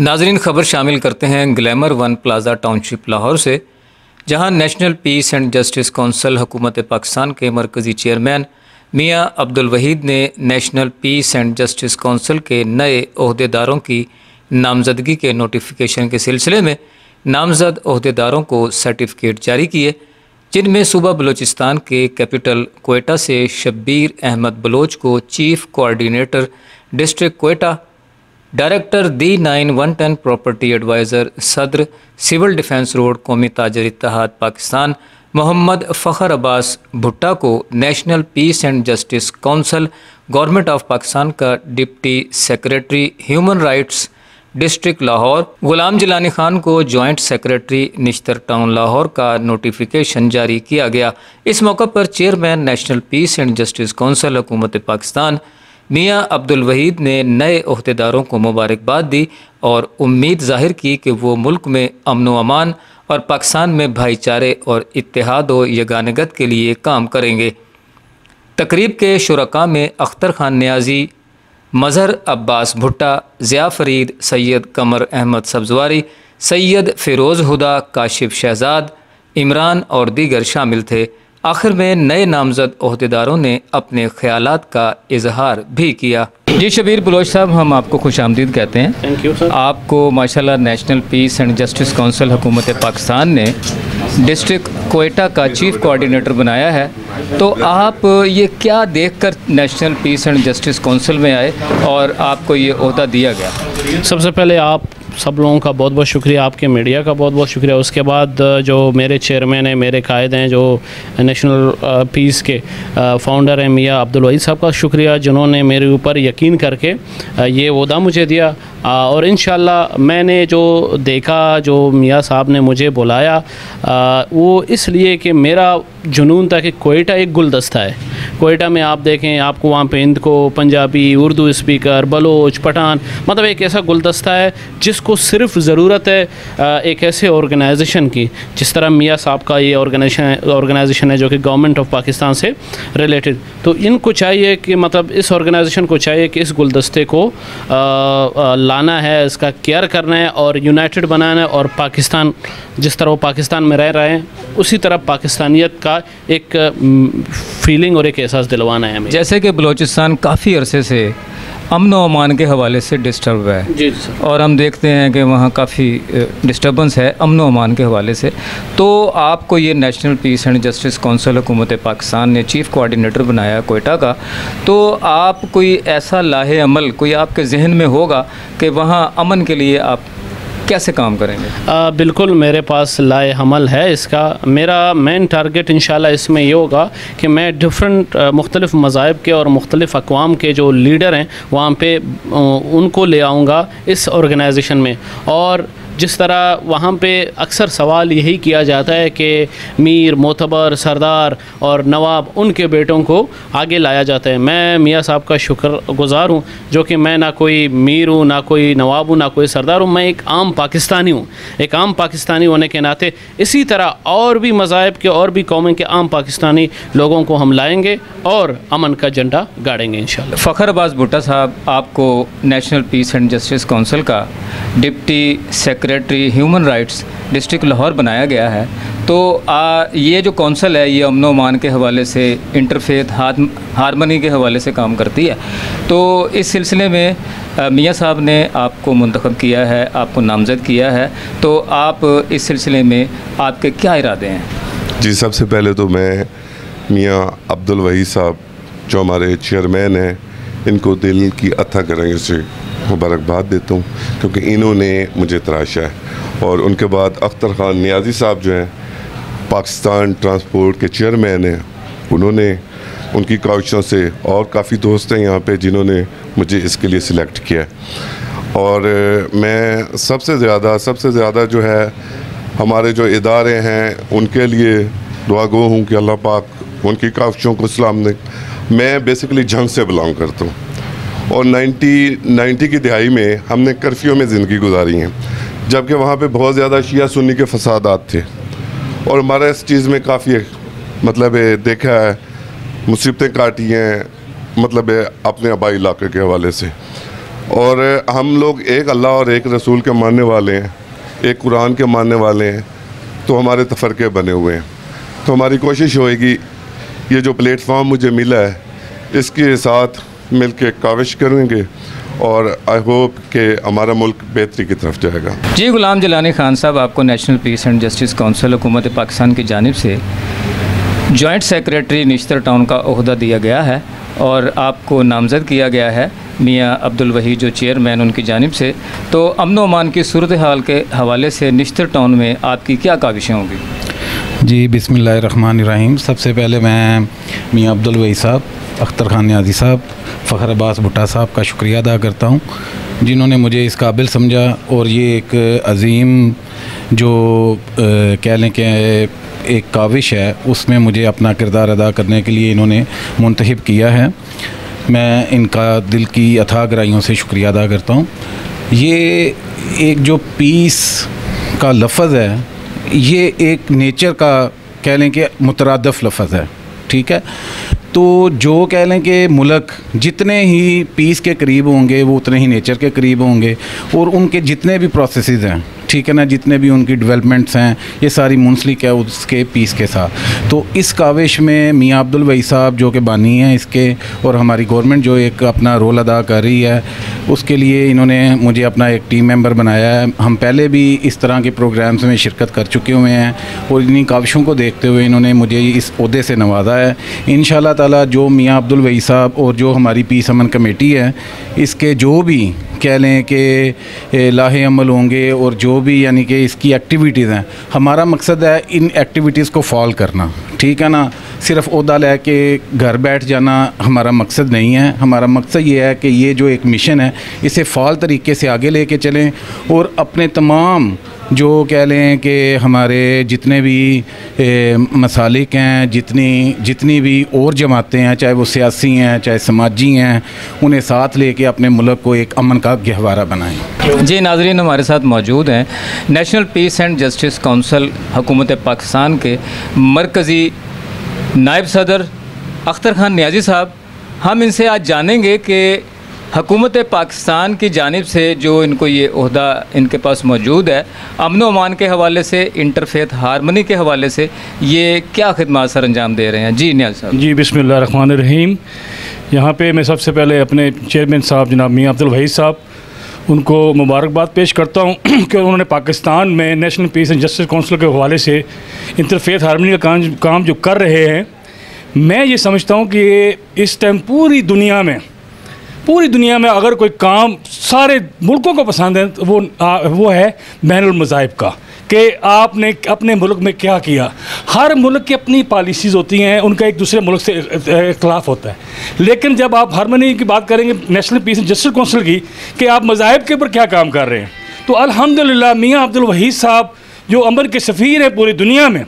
नाजरीन, खबर शामिल करते हैं glamour one plaza township Lahore से, जहां national peace and justice council हुकूमत पाकिस्तान के मरकज़ी चेयरमैन मियां अब्दुल वहीद ने national peace and justice council के नए ओहदेदारों की नामजदगी के नोटिफिकेशन के सिलसिले में नामजद ओहदेदारों को सर्टिफिकेट जारी किए, जिनमें सूबा बलूचिस्तान के कैपिटल कोयटा से शब्बीर अहमद बलोच को chief coordinator district Quetta, director D9-110 property adviser सदर civil defence road Qaumi Tajir Ittehad Pakistan Mohammad Fakhar Abbas Bhutta को national peace and justice council government of Pakistan का deputy secretary human rights district Lahore, Ghulam Jilani Khan को joint secretary Nishtar town Lahore का नोटिफिकेशन जारी किया गया। इस मौके पर chairman national peace and justice council हुकूमत पाकिस्तान मियां अब्दुल वहीद ने नए ओहदेदारों को मुबारकबाद दी और उम्मीद जाहिर की कि वो मुल्क में अमन व अमान और पाकिस्तान में भाईचारे और इत्तेहाद व यगानगत के लिए काम करेंगे। तकरीब के शुरका में अख्तर खान नियाजी, मज़हर अब्बास भुट्टा, ज़िया फरीद, सैयद कमर अहमद सब्ज़वारी, सैयद फ़िरोज़ हुदा, काशिफ शहजाद, इमरान और दीगर शामिल थे। आखिर में नए नामजद ओहदेदारों ने अपने ख्यालात का इजहार भी किया। जी शब्बीर बलोच साहब, हम आपको खुशामदीद कहते हैं। Thank you sir. आपको माशाल्लाह national peace and justice council हुकूमत पाकिस्तान ने डिस्ट्रिक्ट कोयटा का चीफ कोऑर्डिनेटर बनाया है, तो आप ये क्या देखकर national peace and justice council में आए और आपको ये ओहदा दिया गया? सबसे पहले आप सब लोगों का बहुत बहुत शुक्रिया, आपके मीडिया का बहुत बहुत शुक्रिया। उसके बाद जो मेरे चेयरमैन हैं, मेरे कायद हैं, जो नेशनल पीस के फाउंडर हैं मियां अब्दुल वहीद साहब का शुक्रिया, जिन्होंने मेरे ऊपर यकीन करके ये ओहदा मुझे दिया। और इंशाल्लाह मैंने जो देखा, जो मियां साहब ने मुझे बुलाया, वो इसलिए कि मेरा जुनून था कि कोयटा एक गुलदस्ता है। कोयटा में आप देखें, आपको वहाँ पे हिंद को, पंजाबी, उर्दू स्पीकर, बलोच, पठान, मतलब एक ऐसा गुलदस्ता है जिसको सिर्फ ज़रूरत है एक ऐसे ऑर्गेनाइजेशन की, जिस तरह मियां साहब का ये ऑर्गेनाइजेशन है जो कि गवर्नमेंट ऑफ पाकिस्तान से रिलेटेड। तो इनको चाहिए कि मतलब इस ऑर्गेनाइजेशन को चाहिए कि इस गुलदस्ते को लाना है, इसका केयर करना है और यूनाइटेड बनाना है, और पाकिस्तान जिस तरह वो पाकिस्तान में रह रहे हैं उसी तरह पाकिस्तानियत का एक फीलिंग और एक एहसास दिलवाना है हमें। जैसे कि बलूचिस्तान काफ़ी अरसे से अमन व अमान के हवाले से डिस्टर्ब है जी सर, और हम देखते हैं कि वहाँ काफ़ी डिस्टर्बेंस है अमन व अमान के हवाले से। तो आपको ये national peace and justice council हुकूमत पाकिस्तान ने चीफ कोऑर्डिनेटर बनाया कोयटा का, तो आप कोई ऐसा लाहे अमल कोई आपके जहन में होगा कि वहाँ अमन के लिए आप कैसे काम करेंगे? बिल्कुल मेरे पास लाए हमल है इसका। मेरा मेन टारगेट इंशाल्लाह इसमें ये होगा कि मैं डिफरेंट मुख्तलिफ़ मज़ाहिब के और मुख्तलिफ़ अक़वाम के जो लीडर हैं वहाँ पे उनको ले आऊँगा इस ऑर्गेनाइजेशन में। और जिस तरह वहाँ पे अक्सर सवाल यही किया जाता है कि मीर, मोतबर, सरदार और नवाब उनके बेटों को आगे लाया जाता है। मैं मियां साहब का शुक्रगुज़ार हूँ जो कि मैं ना कोई मीर हूँ, ना कोई नवाब हूँ, ना कोई सरदार हूँ, मैं एक आम पाकिस्तानी हूँ। एक आम पाकिस्तानी होने के नाते इसी तरह और भी मज़ाहिब के और भी कौमें के आम पाकिस्तानी लोगों को हम लाएँगे और अमन का झंडा गाड़ेंगे इंशाल्लाह। फ़खर अब्बास भुट्टा साहब, आपको national peace and justice council का deputy secretary human rights district Lahore बनाया गया है, तो ये जो कौंसिल है ये अमन व अमान के हवाले से, इंटरफेथ हारमनी के हवाले से काम करती है। तो इस सिलसिले में मियां साहब ने आपको मुंतखब किया है, आपको नामज़द किया है, तो आप इस सिलसिले में आपके क्या इरादे हैं? जी, सबसे पहले तो मैं मियां अब्दुल वहीद साहब जो हमारे चेयरमैन हैं, इनको दिल की अथा गहराइयों से मुबारकबाद देता हूँ, क्योंकि इन्होंने मुझे तराशा है। और उनके बाद अख्तर खान नियाजी साहब जो हैं पाकिस्तान ट्रांसपोर्ट के चेयरमैन हैं, उन्होंने उनकी काविशों से, और काफ़ी दोस्त हैं यहाँ पे जिन्होंने मुझे इसके लिए सिलेक्ट किया। और मैं सबसे ज़्यादा जो है हमारे जो इदारे हैं उनके लिए दुआ गो हूँ कि अल्लाह पाक उनकी काविशों को सलाम दे। मैं बेसिकली जंग से बिलोंग करता हूँ और 90 की दिहाई में हमने कर्फ्यू में ज़िंदगी गुजारी है, जबकि वहाँ पे बहुत ज़्यादा शिया सुन्नी के फसादात थे और हमारा इस चीज़ में काफ़ी मतलब देखा है, मुसीबतें काटी हैं, मतलब अपने आबाई इलाके के हवाले से। और हम लोग एक अल्लाह और एक रसूल के मानने वाले हैं, एक कुरान के मानने वाले हैं, तो हमारे तफरके बने हुए हैं। तो हमारी कोशिश होएगी ये जो प्लेटफॉर्म मुझे मिला है इसके साथ मिल के काविश करेंगे और आई होप कि हमारा मुल्क बेहतरी की तरफ जाएगा। जी गुलाम जलानी खान साहब, आपको national peace and justice council हुकूमत पाकिस्तान की जानिब से जॉइंट सेक्रेटरी निश्तर टाउन का ओहदा दिया गया है और आपको नामज़द किया गया है मियाँ अब्दुल वहीद जो चेयरमैन उनकी जानिब से। तो अमन व अमान की सूरत हाल के हवाले से निश्तर टाउन में आपकी क्या काविशें होंगी? जी बिस्मिल्लाहिर्रहमानिर्रहीम। सबसे पहले मैं मियाँ अब्दुल वहीद साहब, अख्तर खान न्याजी साहब, फ़खर अब्बास भुट्टा साहब का शुक्रिया अदा करता हूँ जिन्होंने मुझे इस काबिल समझा और ये एक अज़ीम जो कह लें कि एक काविश है उसमें मुझे अपना किरदार अदा करने के लिए इन्होंने मुंतखब किया है। मैं इनका दिल की अथाह गहराइयों से शुक्रिया अदा करता हूँ। ये एक जो पीस का लफ्ज़ है ये एक नेचर का कह लें कि मुतरादफ़ लफ्ज़ है, ठीक है। तो जो कह लें कि मुल्क जितने ही पीस के करीब होंगे वो उतने ही नेचर के करीब होंगे और उनके जितने भी प्रोसेसेस हैं, ठीक है ना, जितने भी उनकी डेवलपमेंट्स हैं ये सारी मुंसलिक है उसके पीस के साथ। तो इस काविश में मियाँ अब्दुल वहीद साहब जो कि बानी हैं इसके और हमारी गवर्नमेंट जो एक अपना रोल अदा कर रही है उसके लिए इन्होंने मुझे अपना एक टीम मेंबर बनाया है। हम पहले भी इस तरह के प्रोग्राम्स में शिरकत कर चुके हुए हैं और इन्हीं काविशों को देखते हुए इन्होंने मुझे इस ओहदे से नवाजा है। इंशाअल्लाह ताला जो मियाँ अब्दुल वहीद साहब और जो हमारी पीस अमन कमेटी है इसके जो भी कह लें कि लाहे अमल होंगे और जो भी यानी कि इसकी एक्टिविटीज़ हैं, हमारा मकसद है इन एक्टिविटीज़ को फॉलो करना, ठीक है ना। सिर्फ ओहदा ले के घर बैठ जाना हमारा मकसद नहीं है। हमारा मकसद ये है कि ये जो एक मिशन है इसे फ़ाल तरीके से आगे लेके चलें और अपने तमाम जो कह लें कि हमारे जितने भी मसालिक हैं, जितनी भी और जमातें हैं, चाहे वो सियासी हैं चाहे समाजी हैं, उन्हें साथ लेके अपने मुल्क को एक अमन का गहवारा बनाएं। जी नाज़रीन, हमारे साथ मौजूद हैं national peace and justice council हुकूमत पाकिस्तान के मरकज़ी नायब सदर अख्तर खान न्याजी साहब। हम इनसे आज जानेंगे कि हुकूमत पाकिस्तान की जानिब से जो इनको ये ओहदा इनके पास मौजूद है, अमन व अमान के हवाले से, इंटरफेथ हारमनी के हवाले से ये क्या खिदमत सर अंजाम दे रहे हैं। जी न्याज़ साहब। जी बिस्मिल्लाहिर्रहमानिर्रहीम। यहाँ पे मैं सबसे पहले अपने चेयरमैन साहब जनाब मियाँ अब्दुल वहीद साहब उनको मुबारकबाद पेश करता हूँ कि उन्होंने पाकिस्तान में national peace and justice council के हवाले से इंटरफेथ हारमनी का काम जो कर रहे हैं, मैं ये समझता हूँ कि इस टाइम पूरी दुनिया में अगर कोई काम सारे मुल्कों को पसंद है तो वो है बैनुल मज़ाहिब का, कि आपने अपने मुल्क में क्या किया। हर मुल्क की अपनी पॉलिसीज़ होती हैं, उनका एक दूसरे मुल्क से इख्तलाफ होता है, लेकिन जब आप हारमनी की बात करेंगे national peace and justice council की कि आप मज़ाहिब के ऊपर क्या काम कर रहे हैं, तो अल्हम्दुलिल्लाह मियाँ अब्दुल वहीद साहब जो अमन के सफ़ीर हैं पूरी दुनिया में,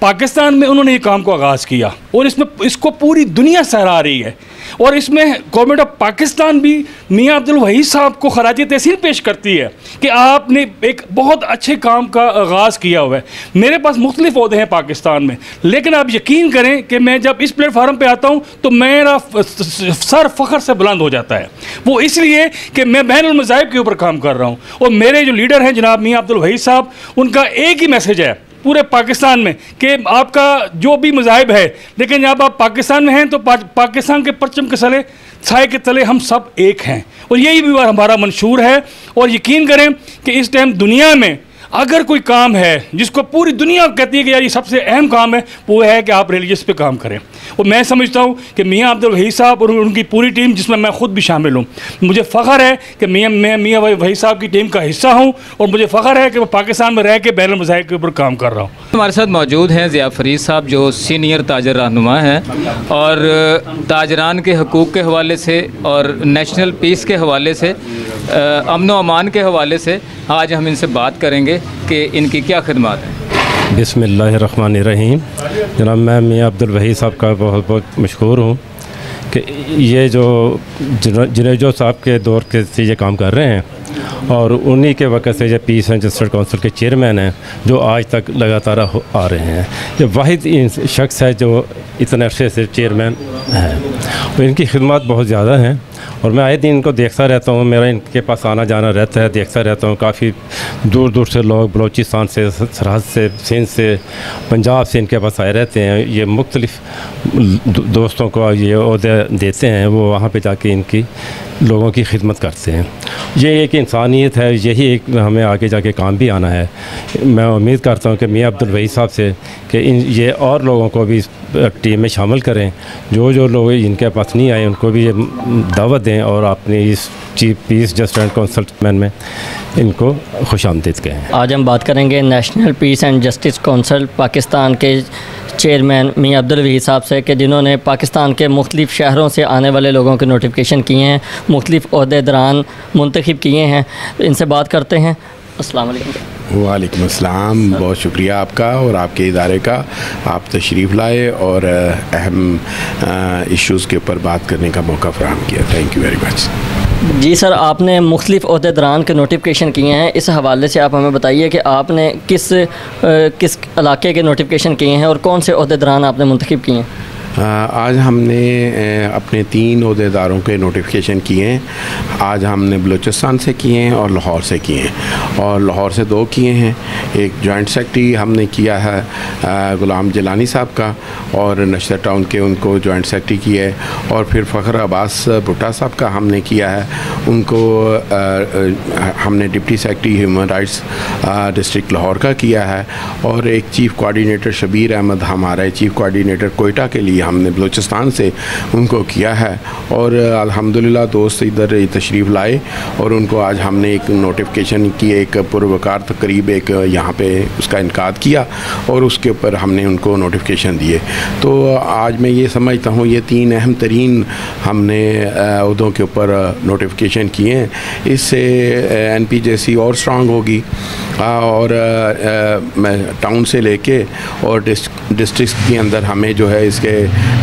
पाकिस्तान में उन्होंने ये काम को आगाज़ किया और इसको पूरी दुनिया सराह रही है। और इसमें गवर्नमेंट ऑफ पाकिस्तान भी मियाँ अब्दुल वहीद साहब को खराज तहसीन पेश करती है कि आपने एक बहुत अच्छे काम का आगाज़ किया हुआ है। मेरे पास मुख्तलिफ ओहदे हैं पाकिस्तान में, लेकिन आप यकीन करें कि मैं जब इस प्लेटफार्म पे आता हूँ तो मेरा सर फ़ख्र से बुलंद हो जाता है। वो इसलिए कि मैं बैनुल मज़ाहिब के ऊपर काम कर रहा हूँ और मेरे जो लीडर हैं जनाब मियाँ अब्दुल वहीद साहब, उनका एक ही मैसेज है पूरे पाकिस्तान में कि आपका जो भी मज़ाहिब है, लेकिन जब आप पाकिस्तान में हैं तो पाकिस्तान के परचम के तले, छाए के तले हम सब एक हैं, और यही भी हमारा मंशूर है। और यकीन करें कि इस टाइम दुनिया में अगर कोई काम है जिसको पूरी दुनिया कहती है कि यार ये सबसे अहम काम है, वो है कि आप रिलीजियस पे काम करें। और मैं समझता हूँ कि मियाँ अब्दुल वहीद साहब और उनकी पूरी टीम, जिसमें मैं ख़ुद भी शामिल हूँ, मुझे फ़ख्र है कि मैं मियाँ वहीद साहब की टीम का हिस्सा हूँ और मुझे फ़ख्र है कि मैं पाकिस्तान में रह के बैनुल मज़ाहिब के ऊपर काम कर रहा हूँ। हमारे साथ मौजूद हैं ज़िया फ़रीद साहब जो सीनियर ताजर रहनुमा हैं और ताजरान के हकूक़ के हवाले से और नेशनल पीस के हवाले से, अमन व अमान के हवाले से आज हम इनसे बात करेंगे कि इनकी क्या खिदमत है। बिस्मिल्लाहिर्रहमानिर्रहीम। जनाब मैं मियाँ अब्दुल वहीद साहब का बहुत बहुत मशहूर हूँ कि ये जो जुनेजो साहब के दौर के से ये काम कर रहे हैं और उन्हीं के वक़्त से ये पीस एंड जस्टिस काउंसिल के चेयरमैन हैं जो आज तक लगातार आ रहे हैं। ये वाहिद शख्स है जो इतने अरसे से चेयरमैन हैं और इनकी खिदमत बहुत ज़्यादा हैं। और मैं आए दिन इनको देखता रहता हूँ, मेरा इनके पास आना जाना रहता है, देखता रहता हूँ। काफ़ी दूर दूर से लोग बलूचिस्तान से, सरहद से, सिंध से, पंजाब से इनके पास आए रहते हैं। ये मुख्तलिफ़ दोस्तों को ये ओहदे देते हैं, वो वहाँ पे जाके इनकी लोगों की खिदमत करते हैं। ये एक इंसानियत है, यही एक हमें आगे जाके काम भी आना है। मैं उम्मीद करता हूँ कि मियाँ अब्दुल वहीद साहब से कि ये और लोगों को भी टीम में शामिल करें। जो लोग इनके पास नहीं आए उनको भी ये दावत दें और अपनी इस chief peace justice and council में इनको खुशामदीद कहें। आज हम बात करेंगे national peace and justice council Pakistan के चेयरमैन मियाँ अब्दुल वहीद साहब से, कि जिन्होंने पाकिस्तान के मुख्तलिफ़ शहरों से आने वाले लोगों के नोटिफिकेशन किए हैं, मुख्तलिफ़ ओहदेदारान मुंतखब किए हैं। इनसे बात करते हैं। अस्सलाम वालेकुम। वालेकुम अस्सलाम। बहुत शुक्रिया आपका और आपके इदारे का, आप तशरीफ़ लाए और अहम इश्यूज़ के ऊपर बात करने का मौका फ़राहम किया। Thank you very much. जी सर, आपने मुख्तलिफ़ ओहदेदारान के नोटिफिकेशन किए हैं, इस हवाले से आप हमें बताइए कि आपने किस इलाके के नोटिफिकेशन किए हैं और कौन से ओहदेदारान आपने मुंतखब किए हैं? आज हमने अपने 3 ओहदेदारों के नोटिफिकेशन किए हैं। आज हमने बलूचिस्तान से किए हैं और लाहौर से किए हैं, और लाहौर से 2 किए हैं। एक जॉइंट सेक्रेटरी हमने किया है गुलाम जिलानी साहब का, और नशर टाउन के उनको जॉइंट सेक्रेटरी किया है। और फिर फ़खर अब्बास भुट्टा साहब का हमने किया है, उनको हमने deputy secretary human rights district Lahore का किया है। और एक चीफ़ कोऑर्डिनेटर शबीर अहमद, हमारे चीफ़ कोऑर्डिनेटर कोयटा के लिए हमने बलूचिस्तान से उनको किया है। और अल्हम्दुलिल्लाह दोस्त इधर तशरीफ़ लाए और उनको आज हमने एक नोटिफिकेशन की, एक पुरवकार तकरीब एक यहाँ पे उसका इनकाद किया और उसके ऊपर हमने उनको नोटिफिकेशन दिए। तो आज मैं ये समझता हूँ ये 3 अहम तरीन हमने उहदों के ऊपर नोटिफिकेशन किए हैं। इससे NPJC और स्ट्रॉन्ग होगी, और मैं टाउन से लेके और डिस्ट्रिक्ट के अंदर हमें जो है इसके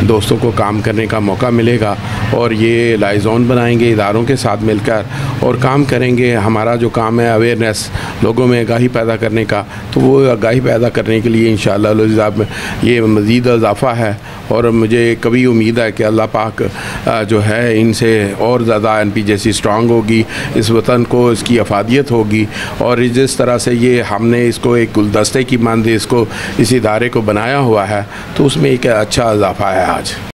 दोस्तों को काम करने का मौका मिलेगा। और ये लाइजोन बनाएंगे इदारों के साथ मिलकर और काम करेंगे। हमारा जो काम है अवेयरनेस, लोगों में आगाही पैदा करने का, तो वो आगाही पैदा करने के लिए इंशाअल्लाह ये मज़ीद इजाफ़ा है। और मुझे कभी उम्मीद है कि अल्लाह पाक जो है इनसे और ज़्यादा NPJC स्ट्रॉन्ग होगी, इस वतन को इसकी अफादियत होगी। और जिस तरह से ये हमने इसको एक गुलदस्ते की मानदे इसको इस इदारे को बनाया हुआ है, तो उसमें एक अच्छा इजाफ़ा है आज।